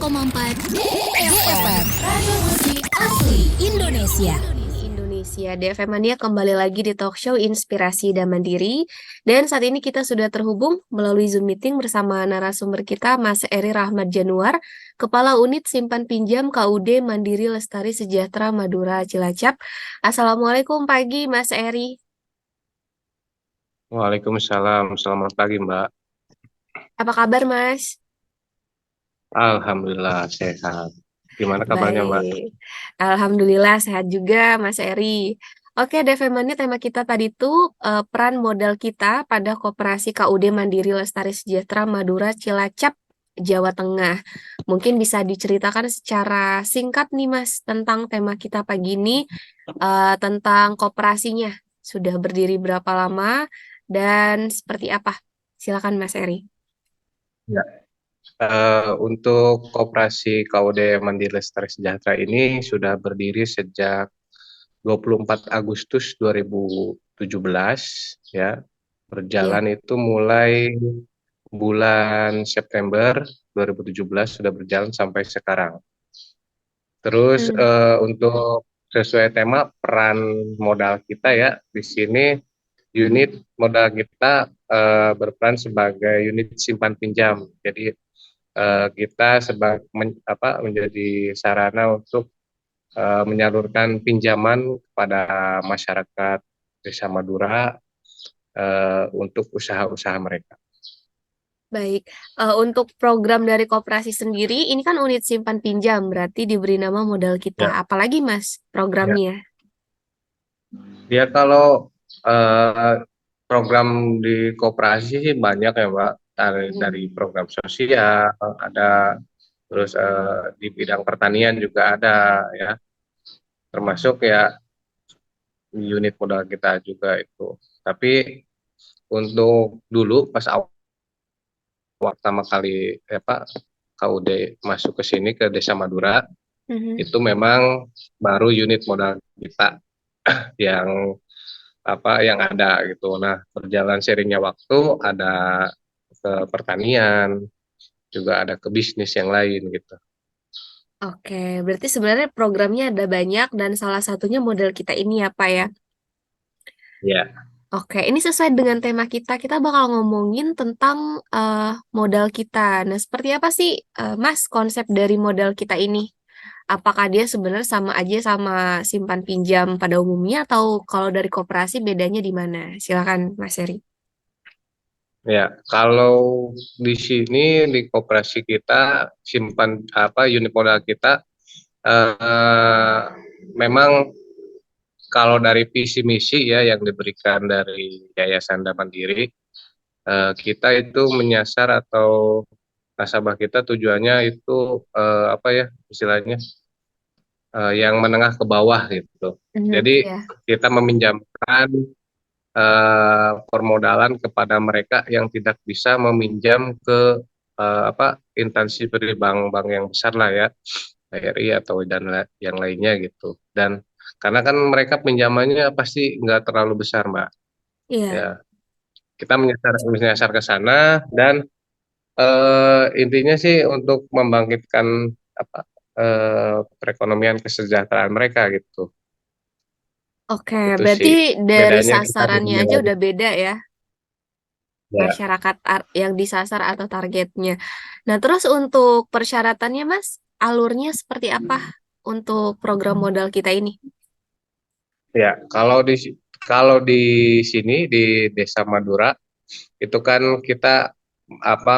101,4 DFM Radio Musik Asli Indonesia. DFM Mania kembali lagi di talk show Inspirasi dan Mandiri. Dan saat ini kita sudah terhubung melalui Zoom meeting bersama narasumber kita Mas Eri Rahmat Januar, Kepala Unit Simpan Pinjam KUD Mandiri Lestari Sejahtera Madura Cilacap. Assalamualaikum pagi Mas Eri. Waalaikumsalam, selamat pagi Mbak. Apa kabar Mas? Alhamdulillah sehat. Gimana kabarnya Mbak? Baik, Alhamdulillah sehat juga Mas Eri. Oke, Devemania tema kita tadi tuh peran modal kita pada Koperasi KUD Mandiri Lestari Sejahtera Madura Cilacap, Jawa Tengah. Mungkin bisa diceritakan secara singkat nih Mas tentang tema kita pagi ini, tentang koperasinya. Sudah berdiri berapa lama dan seperti apa? Silakan Mas Eri. Ya. Untuk Koperasi KUD Mandiri Lestari Sejahtera ini sudah berdiri sejak 24 Agustus 2017 ya. Berjalan itu mulai bulan September 2017 sudah berjalan sampai sekarang. Terus untuk sesuai tema peran modal kita ya, di sini unit modal kita berperan sebagai unit simpan pinjam. Jadi kita menjadi sarana untuk menyalurkan pinjaman kepada masyarakat Desa Madura untuk usaha-usaha mereka. Baik, untuk program dari koperasi sendiri, ini kan unit simpan pinjam, berarti diberi nama modal kita. Ya. Apalagi Mas programnya? Ya kalau program di koperasi sih banyak ya Mbak, dari program sosial ada, terus di bidang pertanian juga ada ya, termasuk ya unit modal kita juga itu. Tapi untuk dulu pas awal pertama kali KUD masuk ke sini ke Desa Madura, itu memang baru unit modal kita yang ada gitu. Nah, berjalan seringnya waktu ada ke pertanian, juga ada ke bisnis yang lain gitu. Oke, berarti sebenarnya programnya ada banyak dan salah satunya modal kita ini ya Pak ya? Ya. Oke, ini sesuai dengan tema kita. Kita bakal ngomongin tentang modal kita. Nah, seperti apa sih Mas konsep dari modal kita ini? Apakah dia sebenarnya sama aja sama simpan pinjam pada umumnya atau kalau dari koperasi bedanya di mana? Silakan Mas Eri. Ya, kalau di sini di koperasi kita unit modal kita memang kalau dari visi misi ya yang diberikan dari Yayasan Dan Mandiri, kita itu menyasar atau nasabah kita tujuannya itu istilahnya yang menengah ke bawah gitu. Jadi kita meminjamkan permodalan kepada mereka yang tidak bisa meminjam ke instansi dari bank-bank yang besar lah ya, BRI atau yang lainnya gitu. Dan karena kan mereka pinjamannya pasti nggak terlalu besar Mbak. Ya, kita menyasar ke sana dan intinya sih untuk membangkitkan perekonomian kesejahteraan mereka gitu. Oke, Itu berarti sih dari bedanya kita sasarannya aja dengan udah beda ya, ya. masyarakat yang disasar atau targetnya. Nah, terus untuk persyaratannya, Mas, alurnya seperti apa untuk program modal kita ini? Ya, kalau di sini di Desa Madura itu kan kita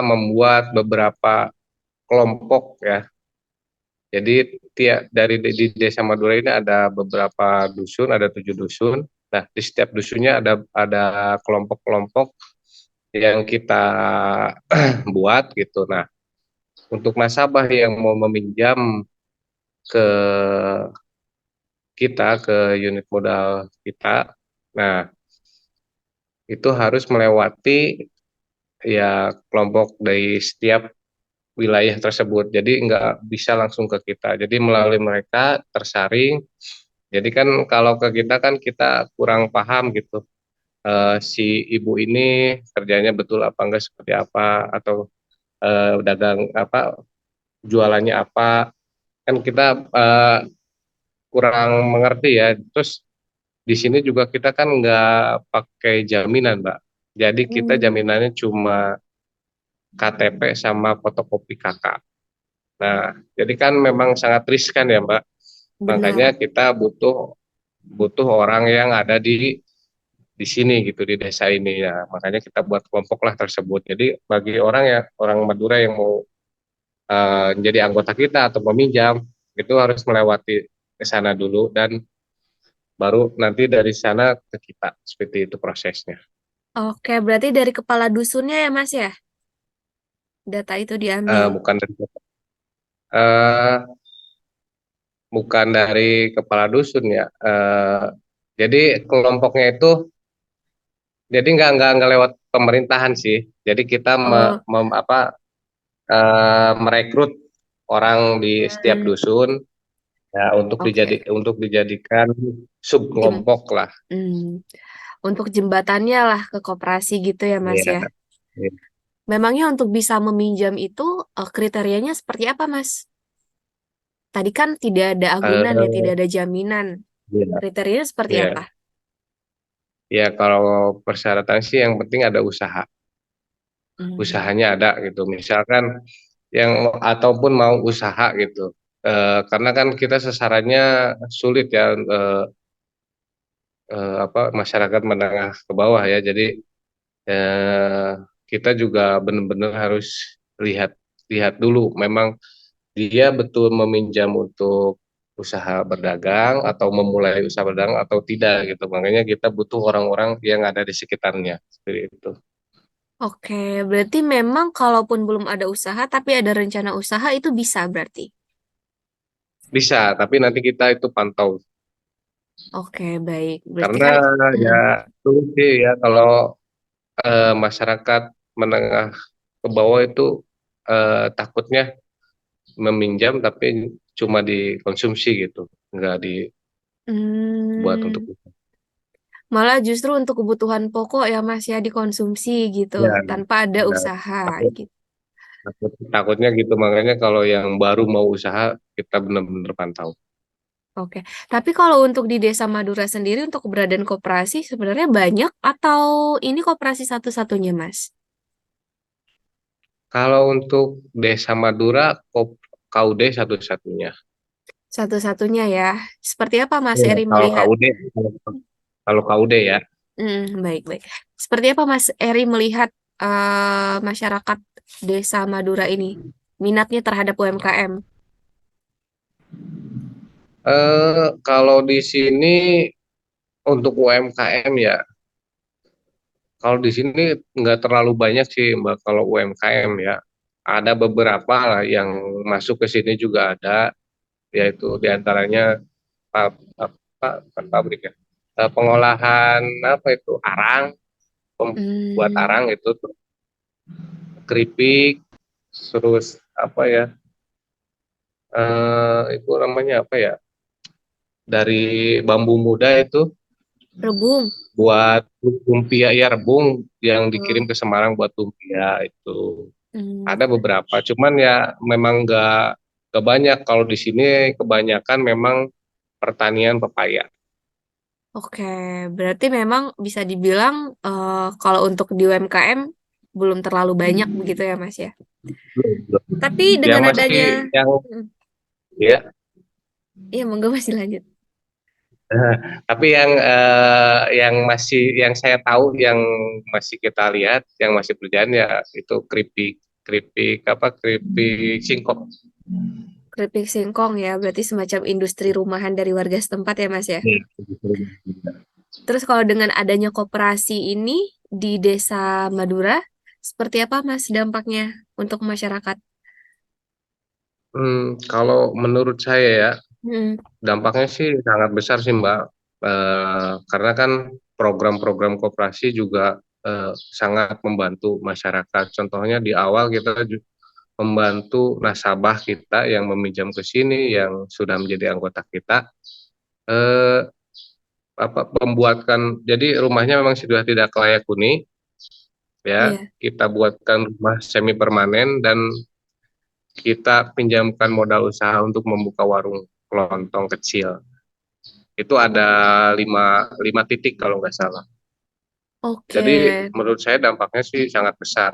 membuat beberapa kelompok ya. Jadi di Desa Madura ini ada beberapa dusun, ada 7 dusun. Nah, di setiap dusunnya ada kelompok-kelompok yang kita buat gitu. Nah, untuk nasabah yang mau meminjam ke unit modal kita, nah itu harus melewati ya kelompok dari setiap wilayah tersebut. Jadi nggak bisa langsung ke kita. Jadi melalui mereka tersaring. Jadi kan kalau ke kita kan kita kurang paham gitu. Si ibu ini kerjanya betul apa enggak seperti apa, atau dagang jualannya apa, kan kita kurang mengerti ya. Terus di sini juga kita kan nggak pakai jaminan, Mbak. Jadi kita Hmm, jaminannya cuma KTP sama fotokopi KK. Nah, jadi kan memang sangat riskan ya, Mbak. Makanya benar. kita butuh butuh orang yang ada di sini gitu, di desa ini ya. Makanya kita buat kelompok lah tersebut. Jadi bagi orang Madura yang mau jadi anggota kita atau meminjam, itu harus melewati ke sana dulu dan baru nanti dari sana ke kita. Seperti itu prosesnya. Oke, berarti dari kepala dusunnya ya Mas ya, data itu diambil. Bukan dari eh, bukan dari kepala dusun ya. Jadi kelompoknya itu jadi nggak lewat pemerintahan sih. Jadi kita Oh, merekrut orang di setiap hmm, dusun ya oke. untuk dijadikan sub Jem, kelompok lah. hmm, untuk jembatannya lah ke koperasi gitu ya Mas Iya. ya. Iya. Memangnya untuk bisa meminjam itu kriterianya seperti apa Mas? Tadi kan tidak ada agunan ya, tidak Eh, ada jaminan. iya. Kriterianya seperti apa? Iya. Ya kalau persyaratan sih yang penting ada usaha. Hmm. Usahanya ada gitu. Misalkan yang ataupun mau usaha gitu. Karena kan kita sasarannya sulit ya, masyarakat menengah ke bawah ya. Jadi eh, kita juga benar-benar harus lihat lihat dulu. Memang dia betul meminjam untuk usaha berdagang atau memulai usaha berdagang atau tidak gitu. Makanya kita butuh orang-orang yang ada di sekitarnya seperti itu. Oke, berarti memang kalaupun belum ada usaha, tapi ada rencana usaha itu bisa berarti. Bisa, tapi nanti kita itu pantau Oke, baik. Berarti karena kan, ya mm, sulit sih ya kalau masyarakat menengah ke bawah itu takutnya meminjam tapi cuma dikonsumsi gitu, nggak dibuat untuk mm, itu. malah justru untuk kebutuhan pokok ya Mas ya dikonsumsi gitu, Ya, tanpa ada ya, usaha takut, gitu. takutnya gitu makanya kalau yang baru mau usaha kita benar-benar pantau. Oke, tapi kalau untuk di Desa Madura sendiri untuk keberadaan koperasi sebenarnya banyak atau ini koperasi satu-satunya Mas? Kalau untuk Desa Madura, KUD satu-satunya. Satu-satunya ya. Seperti apa Mas Iya, Eri kalau melihat? KUD, kalau KUD ya. Baik-baik. Seperti apa Mas Eri melihat masyarakat Desa Madura ini minatnya terhadap UMKM? Kalau di sini untuk UMKM ya, kalau di sini nggak terlalu banyak sih Mbak kalau UMKM ya. Ada beberapa lah yang masuk ke sini juga ada, yaitu diantaranya bukan pabrik ya, pengolahan apa itu arang, buat Hmm, arang itu tuh, keripik, terus apa ya, itu namanya apa ya, dari bambu muda itu rebung. buat lumpia ya rebung yang dikirim Oh, ke Semarang buat lumpia itu hmm, ada beberapa cuman ya memang nggak banyak kalau di sini kebanyakan memang pertanian pepaya. oke. Berarti memang bisa dibilang kalau untuk di UMKM belum terlalu banyak begitu ya Mas ya. Belum, belum. Tapi Yang dengan masih adanya, yang Hmm, ya iya monggo masih lanjut. tapi yang masih yang saya tahu yang masih kita lihat yang masih berjalan ya itu keripik keripik apa keripik singkong. Keripik singkong ya, berarti semacam industri rumahan dari warga setempat ya Mas ya. Iya. Terus kalau dengan adanya koperasi ini di Desa Madura, seperti apa Mas dampaknya untuk masyarakat? Kalau menurut saya ya Hmm, dampaknya sih sangat besar sih Mbak. Karena kan program-program koperasi juga sangat membantu masyarakat. Contohnya di awal kita membantu nasabah kita yang meminjam ke sini yang sudah menjadi anggota kita eh, membuatkan jadi rumahnya memang sudah tidak layak huni ya iya. kita buatkan rumah semi permanen dan kita pinjamkan modal usaha untuk membuka warung kelontong kecil. Itu ada lima titik kalau nggak salah. Oke, Jadi menurut saya dampaknya sih sangat besar.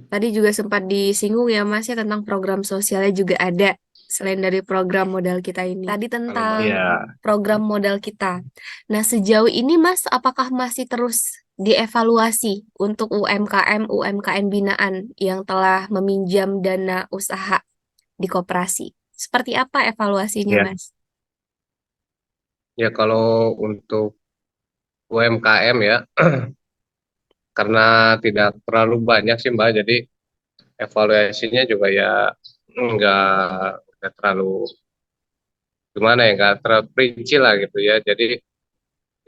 tadi juga sempat disinggung ya Mas ya tentang program sosialnya juga ada selain dari program modal kita ini. Tadi Kalau tentang ya, program modal kita. Nah, sejauh ini Mas, apakah masih terus dievaluasi untuk UMKM binaan yang telah meminjam dana usaha di koperasi? Seperti apa evaluasinya, ya, Mas? ya kalau untuk UMKM ya, karena tidak terlalu banyak sih Mbak, jadi evaluasinya juga ya nggak nggak terlalu gimana ya, nggak terlalu perinci lah gitu ya. Jadi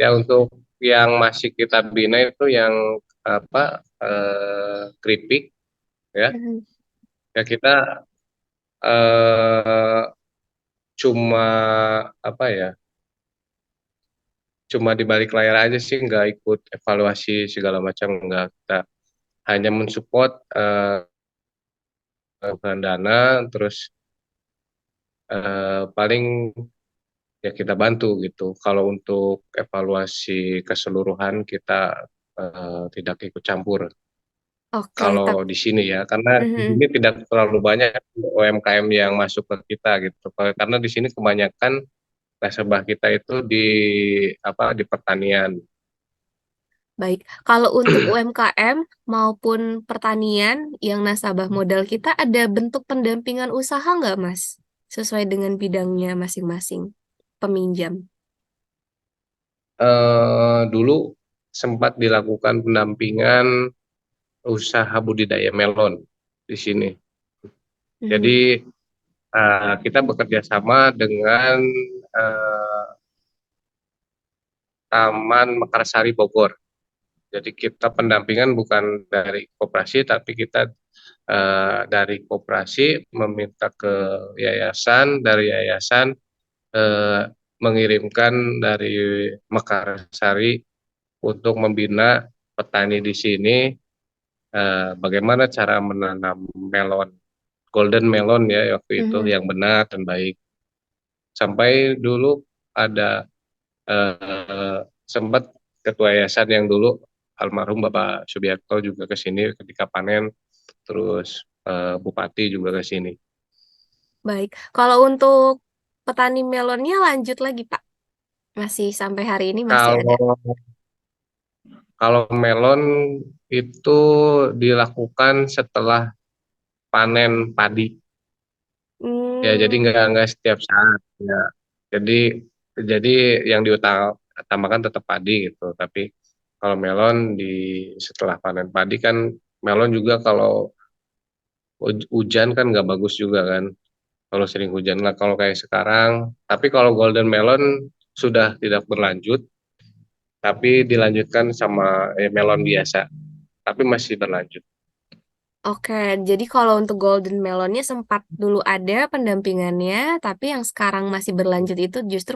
ya untuk yang masih kita bina itu yang apa keripik ya, Mhm. ya kita eh, cuma apa ya, cuma di balik layar aja sih, nggak ikut evaluasi segala macam, nggak, kita hanya mensupport bahan dana, terus paling ya kita bantu gitu. Kalau untuk evaluasi keseluruhan kita tidak ikut campur. Oke, Kalau di sini ya, karena di Mhm. sini tidak terlalu banyak UMKM yang masuk ke kita gitu. Karena di sini kebanyakan nasabah kita itu di apa, di pertanian. Baik. Kalau untuk UMKM maupun pertanian yang nasabah modal kita ada bentuk pendampingan usaha nggak, Mas? Sesuai dengan bidangnya masing-masing peminjam. Dulu sempat dilakukan pendampingan usaha budidaya melon di sini. Mhm. Jadi kita bekerja sama dengan eh, Taman Mekarsari Bogor. Jadi kita pendampingan bukan dari koperasi, tapi kita dari koperasi meminta ke yayasan, dari yayasan eh, mengirimkan dari Mekarsari untuk membina petani di sini, bagaimana cara menanam melon, golden melon ya waktu itu Mhm. yang benar dan baik. Sampai dulu ada sempat ketua yayasan yang dulu almarhum Bapak Subiakto juga ke sini ketika panen, terus Bupati juga ke sini. Baik. Kalau untuk petani melonnya lanjut lagi, Pak. Masih sampai hari ini masih ada. Kalau kalau melon itu dilakukan setelah panen padi. Ya, jadi Hmm, nggak setiap saat ya. Jadi jadi yang diutamakan tetap padi gitu. Tapi kalau melon di setelah panen padi kan, melon juga kalau hujan kan nggak bagus juga kan. Kalau sering hujan lah kalau kayak sekarang. Tapi kalau golden melon sudah tidak berlanjut, tapi dilanjutkan sama melon biasa. Tapi masih berlanjut. oke. Jadi kalau untuk golden melonnya sempat dulu ada pendampingannya, tapi yang sekarang masih berlanjut itu justru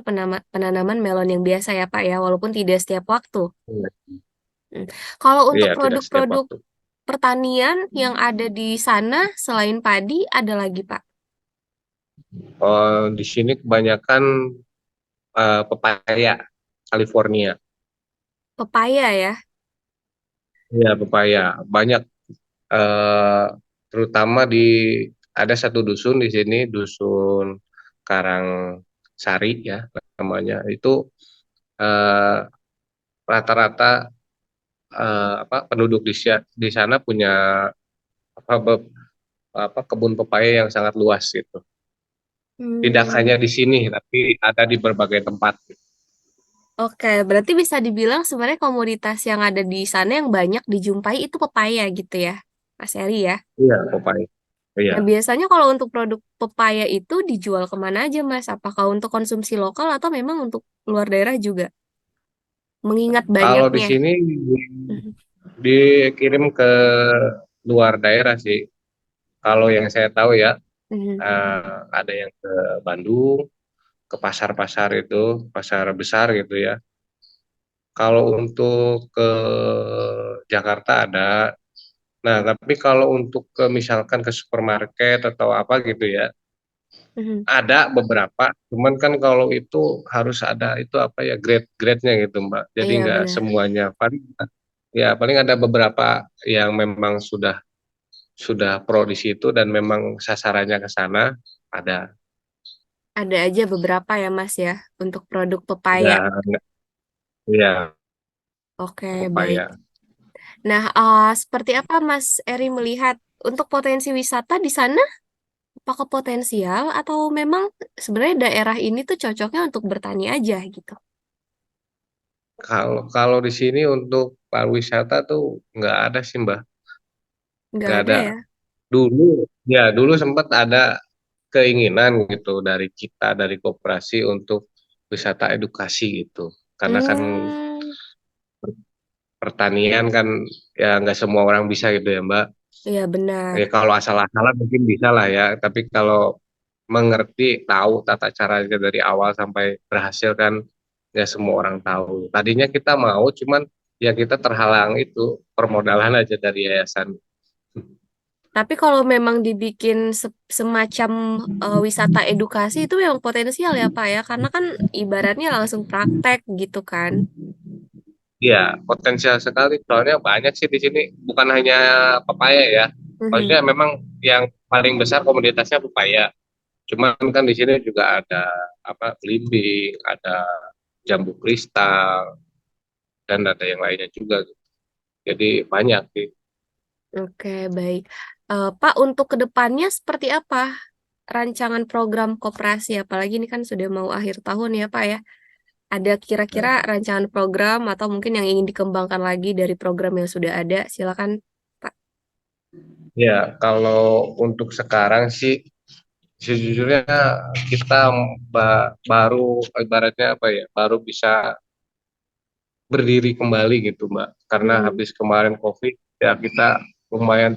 penanaman melon yang biasa ya, Pak ya, walaupun tidak setiap waktu. Iya, Hmm. Kalau untuk iya, tidak setiap produk-produk waktu. pertanian yang ada di sana selain padi ada lagi, Pak. Di sini kebanyakan pepaya California. Pepaya ya. Iya, pepaya. Banyak, eh, terutama di ada satu dusun di sini, dusun Karangsari ya namanya. Itu eh, rata-rata apa, penduduk di sana punya apa, kebun pepaya yang sangat luas gitu. Tidak hanya Hmm. di sini, tapi ada di berbagai tempat. Oke, berarti bisa dibilang sebenarnya komoditas yang ada di sana yang banyak dijumpai itu pepaya gitu ya, Mas Eri ya. Iya, pepaya. Iya. Nah, biasanya kalau untuk produk pepaya itu dijual kemana aja, Mas? Apakah untuk konsumsi lokal atau memang untuk luar daerah juga? Mengingat Kalau di banyaknya. sini Mhm. dikirim ke luar daerah sih. Kalau yang saya tahu ya, Mhm. ada yang ke Bandung, ke pasar-pasar itu, pasar besar gitu ya. Kalau untuk ke Jakarta ada, Nah, tapi kalau untuk misalkan ke supermarket atau apa gitu ya, Mhm. ada beberapa, cuman kan kalau itu harus ada itu apa ya grade-grade-nya gitu Mbak. Jadi Iya nggak benar. semuanya paling ada beberapa yang memang sudah pro di situ dan memang sasarannya ke sana ada. Ada aja beberapa ya Mas ya untuk produk pepaya. Ya, ya Oke, baik. pepaya. Nah, seperti apa Mas Eri melihat untuk potensi wisata di sana? Apakah potensial atau memang sebenarnya daerah ini tuh cocoknya untuk bertani aja gitu? Kalau kalau di sini untuk pariwisata tuh nggak ada sih Mbak, Nggak nggak ada ada. ya? Dulu sempat ada keinginan gitu dari kita dari koperasi untuk wisata edukasi gitu. Karena kan Hmm, pertanian kan ya nggak semua orang bisa gitu ya Mbak. iya benar. Ya kalau asal-asalan mungkin bisa lah ya, tapi kalau mengerti tahu tata caranya dari awal sampai berhasil kan nggak semua orang tahu. Tadinya kita mau, cuman ya kita terhalang itu permodalan aja dari yayasan. Tapi kalau memang dibikin semacam wisata edukasi itu yang potensial ya Pak ya, karena kan ibaratnya langsung praktek gitu kan. Iya, potensial sekali. Soalnya banyak sih di sini, bukan hanya pepaya ya. Mhm. Maksudnya memang yang paling besar komoditasnya pepaya. Cuman kan di sini juga ada apa belimbing, ada jambu kristal, dan ada yang lainnya juga. Jadi banyak sih. Oke, baik. Pak, untuk kedepannya seperti apa rancangan program koperasi? Apalagi ini kan sudah mau akhir tahun ya Pak ya. Ada kira-kira rancangan program atau mungkin yang ingin dikembangkan lagi dari program yang sudah ada? Silakan, Pak. Ya, kalau untuk sekarang sih sejujurnya kita baru ibaratnya apa ya, baru bisa berdiri kembali gitu, Mbak. Karena Hmm, habis kemarin COVID ya kita lumayan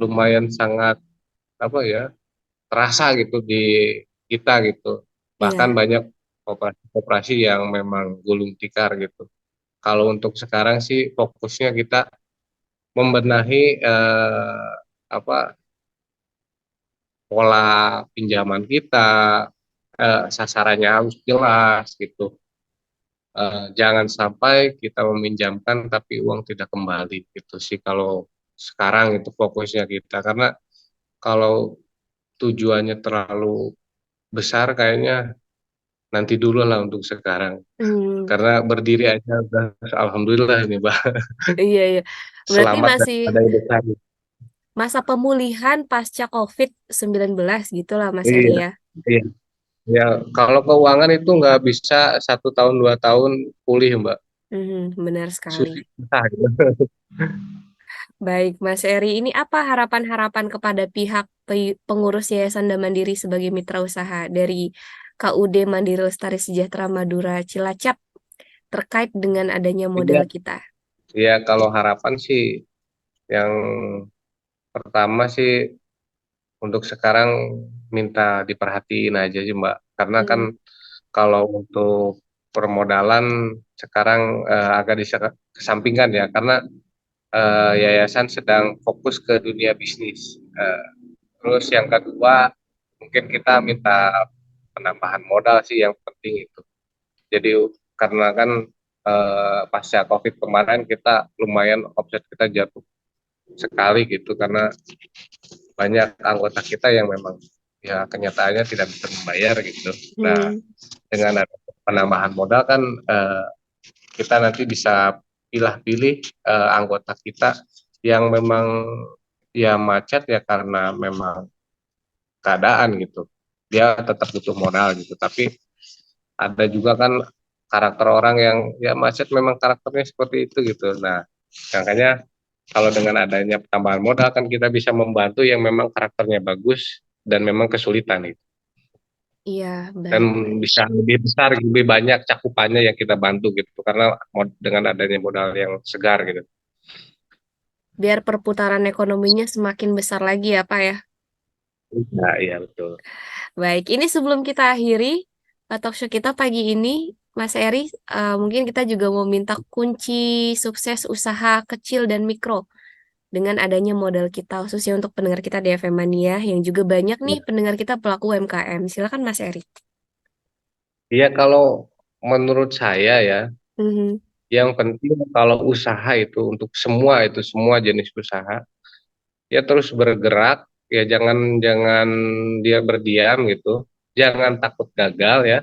lumayan sangat apa ya, terasa gitu di kita gitu. Bahkan iya, banyak koperasi-koperasi yang memang gulung tikar gitu. Kalau untuk sekarang sih fokusnya kita membenahi apa pola pinjaman kita, sasarannya harus jelas gitu. Jangan sampai kita meminjamkan tapi uang tidak kembali gitu sih kalau sekarang itu fokusnya kita karena kalau tujuannya terlalu besar kayaknya nanti dulu lah untuk sekarang hmm, karena berdiri aja udah alhamdulillah ini Mbak. iya, iya. Berarti Selamat dan masih ada yang besar. masa pemulihan pasca COVID-19 gitulah Mas Eri Iya, ya. iya. Ya, kalau keuangan itu nggak bisa 1 tahun 2 tahun pulih Mbak, Benar sekali. susah gitu. Baik, Mas Eri, ini apa harapan-harapan kepada pihak pengurus Yayasan Dan Mandiri sebagai mitra usaha dari KUD Mandiri Lestari Sejahtera Madura Cilacap terkait dengan adanya modal Iya, kita? iya kalau harapan sih yang pertama sih untuk sekarang minta diperhatiin aja sih Mbak, karena kan Hmm, kalau untuk permodalan sekarang agak dikesampingkan ya, karena yayasan sedang fokus ke dunia bisnis. Terus yang kedua mungkin kita minta penambahan modal sih yang penting itu. Jadi karena kan pasca COVID kemarin kita lumayan omset kita jatuh sekali gitu karena banyak anggota kita yang memang ya kenyataannya tidak bisa membayar gitu. Nah, hmm, dengan ada penambahan modal kan kita nanti bisa pilih-pilih anggota kita yang memang ya macet ya karena memang keadaan gitu. Dia tetap butuh modal gitu, tapi ada juga kan karakter orang yang ya macet memang karakternya seperti itu gitu. Nah, makanya kalau dengan adanya tambahan modal kan kita bisa membantu yang memang karakternya bagus dan memang kesulitan itu. iya, Dan baik. bisa lebih besar, lebih banyak cakupannya yang kita bantu gitu. Karena dengan adanya modal yang segar gitu. Biar perputaran ekonominya semakin besar lagi ya, Pak ya. Nah, iya betul. Baik, ini sebelum kita akhiri talk show kita pagi ini, Mas Eri, mungkin kita juga mau minta kunci sukses usaha kecil dan mikro. dengan adanya modal kita, khususnya untuk pendengar kita di FM Mania yang juga banyak nih pendengar kita pelaku UMKM. Silakan Mas Eri. Iya, kalau menurut saya ya, Mhm. yang penting kalau usaha itu untuk semua jenis usaha, ya terus bergerak, ya jangan jangan dia berdiam gitu, jangan takut gagal ya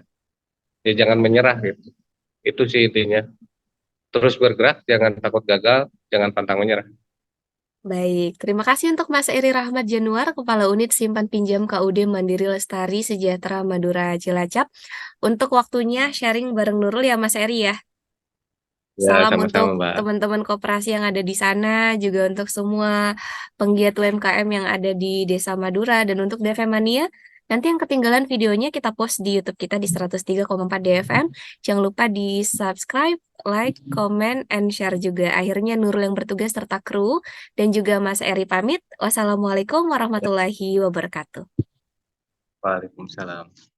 jangan menyerah gitu. Itu sih intinya. Terus bergerak, jangan takut gagal, jangan pantang menyerah. Baik, terima kasih untuk Mas Eri Rahmat Januar, Kepala Unit Simpan Pinjam KUD Mandiri Lestari Sejahtera Madura Cilacap, untuk waktunya sharing bareng Nurul ya Mas Eri ya. Ya, Salam sama-sama, untuk Mbak. teman-teman koperasi yang ada di sana, juga untuk semua penggiat UMKM yang ada di Desa Madura, dan untuk DFM Mania. Nanti yang ketinggalan videonya kita post di YouTube kita di 103,4 DFM. Jangan lupa di subscribe, like, comment, and share juga. Akhirnya Nurul yang bertugas serta kru, dan juga Mas Eri pamit. Wassalamualaikum warahmatullahi wabarakatuh. Waalaikumsalam.